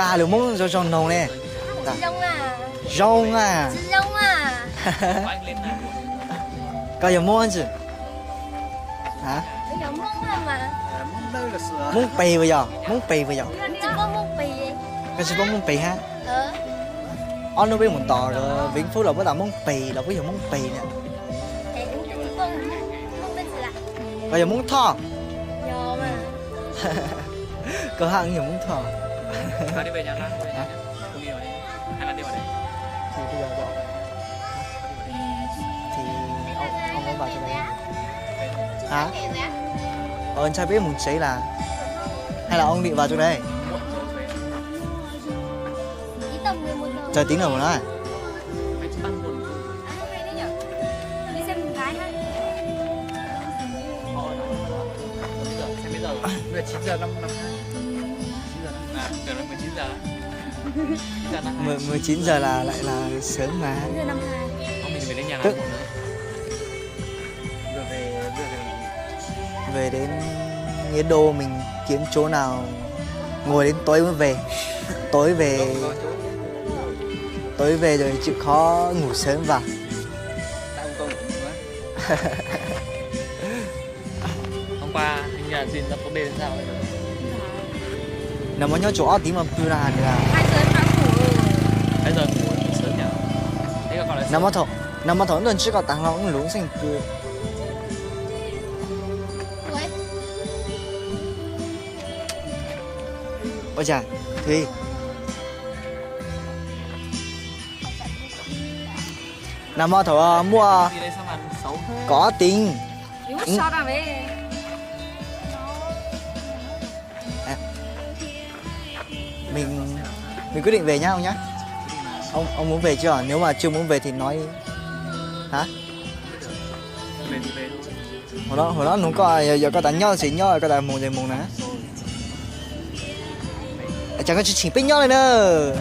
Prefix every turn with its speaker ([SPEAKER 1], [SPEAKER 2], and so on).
[SPEAKER 1] cá được món cho tròn nồng nè.
[SPEAKER 2] Rong à.
[SPEAKER 1] Rong à.
[SPEAKER 2] Rong à.
[SPEAKER 1] Có giờ món chứ? Hả?
[SPEAKER 2] Bây giờ món à mà.
[SPEAKER 1] Món bì bây giờ, món bì bây giờ.
[SPEAKER 2] Chỉ có món bì vậy.
[SPEAKER 1] Cái gì món bì ha?
[SPEAKER 2] Ờ.
[SPEAKER 1] Nó biết một tò rồi Vĩnh Phúc là bắt đầu món bì là ví dụ món bì nè.
[SPEAKER 2] Thì cũng chỉ có món bên là.
[SPEAKER 1] Bây giờ món thò.
[SPEAKER 2] Nhò mà.
[SPEAKER 1] Cửa hàng nhiều món thò.
[SPEAKER 3] Tao đi về nhà Lan về nhà nhá. Cùng đi vào đây. Hai Lan đi vào đây.
[SPEAKER 1] Thì bây giờ bỏ. Thì ông có vào cho đây. Hả? Anh trai biết một giấy là hay là ông định vào chỗ đây?
[SPEAKER 2] Chỉ tầm 11 giờ.
[SPEAKER 1] Trời tiếng nào mà nói.
[SPEAKER 3] Mày chỉ tăng buồn.
[SPEAKER 2] À, hay đấy nhở. Đi xem một cái ha.
[SPEAKER 3] Xem bây giờ. Bây giờ 9 giờ 5 5 9 giờ. À, giờ là 19 giờ.
[SPEAKER 1] 19 giờ là lại là sớm mà.
[SPEAKER 2] 9 giờ 52.
[SPEAKER 3] Không mình về đến nhà
[SPEAKER 1] Tức-
[SPEAKER 3] Lan nữa. Vừa về.
[SPEAKER 1] Về đến Nghĩa Đô mình kiếm chỗ nào ngồi đến tối mới về. Tối về rồi chịu khó ngủ sớm vào.
[SPEAKER 3] Tại ông công quá. Hôm qua anh nhà Jin nó có bê đến sao vậy?
[SPEAKER 1] Nếu mà nhớ chỗ tí mà cứ là
[SPEAKER 2] 2 giờ em đã ngủ rồi.
[SPEAKER 3] Bây giờ ngủ sớm nhỉ? Thế còn là
[SPEAKER 1] Nằm mà thằng chỉ có tặng nó cũng lún xanh cười.
[SPEAKER 2] Ủa?
[SPEAKER 1] Ôi chà, Thùy. Nằm mà thằng mua
[SPEAKER 3] đi đây sao mà xấu thế?
[SPEAKER 1] có tiền.
[SPEAKER 2] Yếu sao ra vậy?
[SPEAKER 1] Mình quyết định về nhá ông nhá. Ông muốn về chưa? Nếu mà chưa muốn về thì nói. Hả?
[SPEAKER 3] Về thì về thôi.
[SPEAKER 1] Hồi đó nó có giờ có đánh nhau xí nhau có đánh mồm nè. Chẳng có chuyện chỉnh pích nhau này nữa.